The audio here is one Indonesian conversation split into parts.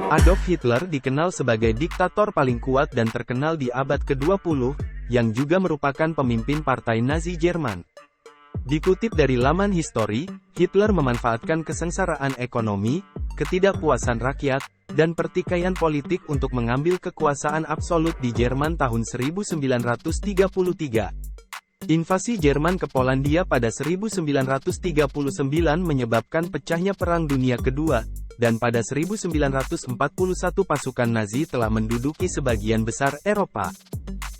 Adolf Hitler dikenal sebagai diktator paling kuat dan terkenal di abad ke-20, yang juga merupakan pemimpin Partai Nazi Jerman. Dikutip dari laman History, Hitler memanfaatkan kesengsaraan ekonomi, ketidakpuasan rakyat, dan pertikaian politik untuk mengambil kekuasaan absolut di Jerman tahun 1933. Invasi Jerman ke Polandia pada 1939 menyebabkan pecahnya Perang Dunia Kedua, dan pada 1941 pasukan Nazi telah menduduki sebagian besar Eropa.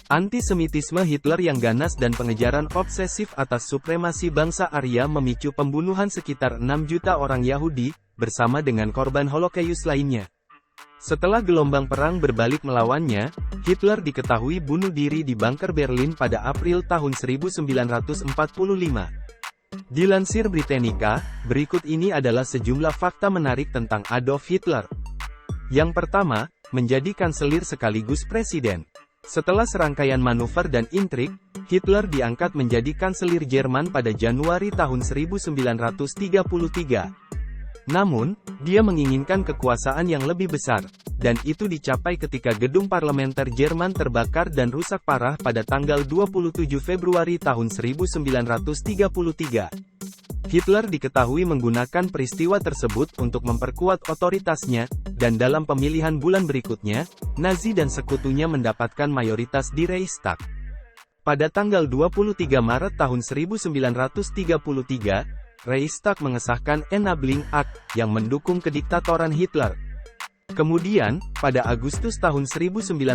Antisemitisme Hitler yang ganas dan pengejaran obsesif atas supremasi bangsa Arya memicu pembunuhan sekitar 6 juta orang Yahudi, bersama dengan korban Holocaust lainnya. Setelah gelombang perang berbalik melawannya, Hitler diketahui bunuh diri di bunker Berlin pada April tahun 1945. Dilansir Britannica, berikut ini adalah sejumlah fakta menarik tentang Adolf Hitler. Yang pertama, menjadi kanselir sekaligus presiden. Setelah serangkaian manuver dan intrik, Hitler diangkat menjadi kanselir Jerman pada Januari tahun 1933. Namun, dia menginginkan kekuasaan yang lebih besar, dan itu dicapai ketika gedung parlementer Jerman terbakar dan rusak parah pada tanggal 27 Februari tahun 1933. Hitler diketahui menggunakan peristiwa tersebut untuk memperkuat otoritasnya, dan dalam pemilihan bulan berikutnya, Nazi dan sekutunya mendapatkan mayoritas di Reichstag. Pada tanggal 23 Maret tahun 1933, Reichstag mengesahkan Enabling Act, yang mendukung kediktatoran Hitler. Kemudian, pada Agustus tahun 1934,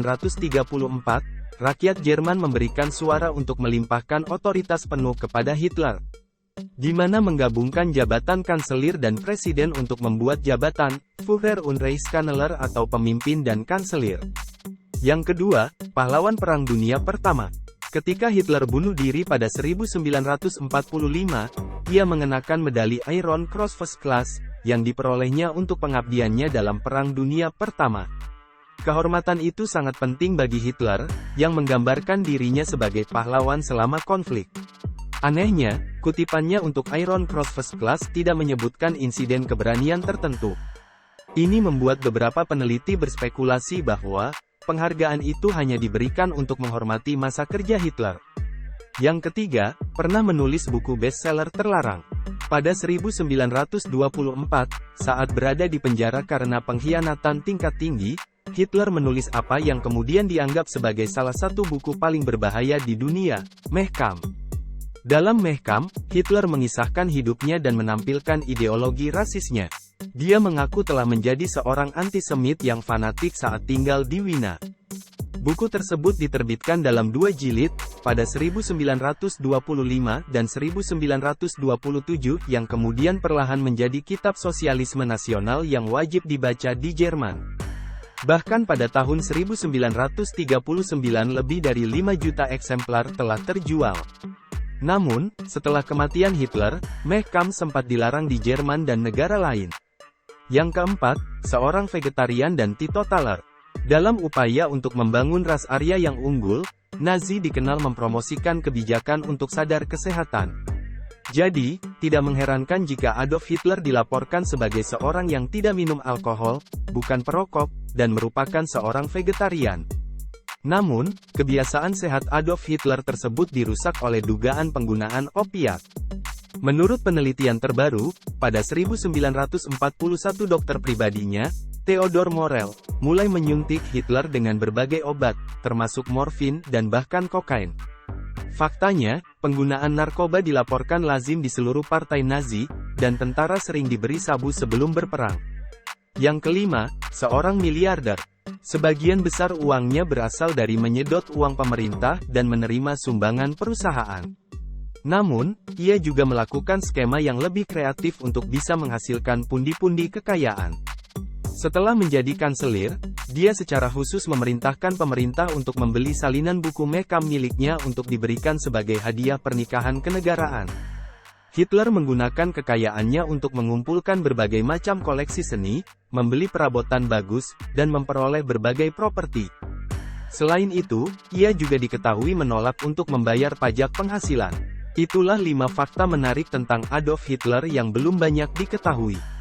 rakyat Jerman memberikan suara untuk melimpahkan otoritas penuh kepada Hitler, di mana menggabungkan jabatan kanselir dan presiden untuk membuat jabatan Führer und Reichskanzler atau pemimpin dan kanselir. Yang kedua, pahlawan Perang Dunia Pertama. Ketika Hitler bunuh diri pada 1945, ia mengenakan medali Iron Cross First Class, yang diperolehnya untuk pengabdiannya dalam Perang Dunia Pertama. Kehormatan itu sangat penting bagi Hitler, yang menggambarkan dirinya sebagai pahlawan selama konflik. Anehnya, kutipannya untuk Iron Cross First Class tidak menyebutkan insiden keberanian tertentu. Ini membuat beberapa peneliti berspekulasi bahwa penghargaan itu hanya diberikan untuk menghormati masa kerja Hitler. Yang ketiga, pernah menulis buku bestseller terlarang. Pada 1924, saat berada di penjara karena pengkhianatan tingkat tinggi, Hitler menulis apa yang kemudian dianggap sebagai salah satu buku paling berbahaya di dunia, Mein Kampf. Dalam Mein Kampf, Hitler mengisahkan hidupnya dan menampilkan ideologi rasisnya. Dia mengaku telah menjadi seorang antisemit yang fanatik saat tinggal di Wina. Buku tersebut diterbitkan dalam 2 jilid, pada 1925 dan 1927, yang kemudian perlahan menjadi kitab sosialisme nasional yang wajib dibaca di Jerman. Bahkan pada tahun 1939 lebih dari 5 juta eksemplar telah terjual. Namun, setelah kematian Hitler, Mein Kampf sempat dilarang di Jerman dan negara lain. Yang keempat, seorang vegetarian dan teetotaler. Dalam upaya untuk membangun ras Arya yang unggul, Nazi dikenal mempromosikan kebijakan untuk sadar kesehatan. Jadi, tidak mengherankan jika Adolf Hitler dilaporkan sebagai seorang yang tidak minum alkohol, bukan perokok, dan merupakan seorang vegetarian. Namun, kebiasaan sehat Adolf Hitler tersebut dirusak oleh dugaan penggunaan opiat. Menurut penelitian terbaru, pada 1941 dokter pribadinya, Theodor Morell, mulai menyuntik Hitler dengan berbagai obat, termasuk morfin dan bahkan kokain. Faktanya, penggunaan narkoba dilaporkan lazim di seluruh partai Nazi, dan tentara sering diberi sabu sebelum berperang. Yang kelima, seorang miliarder. Sebagian besar uangnya berasal dari menyedot uang pemerintah dan menerima sumbangan perusahaan. Namun, ia juga melakukan skema yang lebih kreatif untuk bisa menghasilkan pundi-pundi kekayaan. Setelah menjadi kanselir, dia secara khusus memerintahkan pemerintah untuk membeli salinan buku Mein Kampf miliknya untuk diberikan sebagai hadiah pernikahan kenegaraan. Hitler menggunakan kekayaannya untuk mengumpulkan berbagai macam koleksi seni, membeli perabotan bagus, dan memperoleh berbagai properti. Selain itu, ia juga diketahui menolak untuk membayar pajak penghasilan. Itulah 5 fakta menarik tentang Adolf Hitler yang belum banyak diketahui.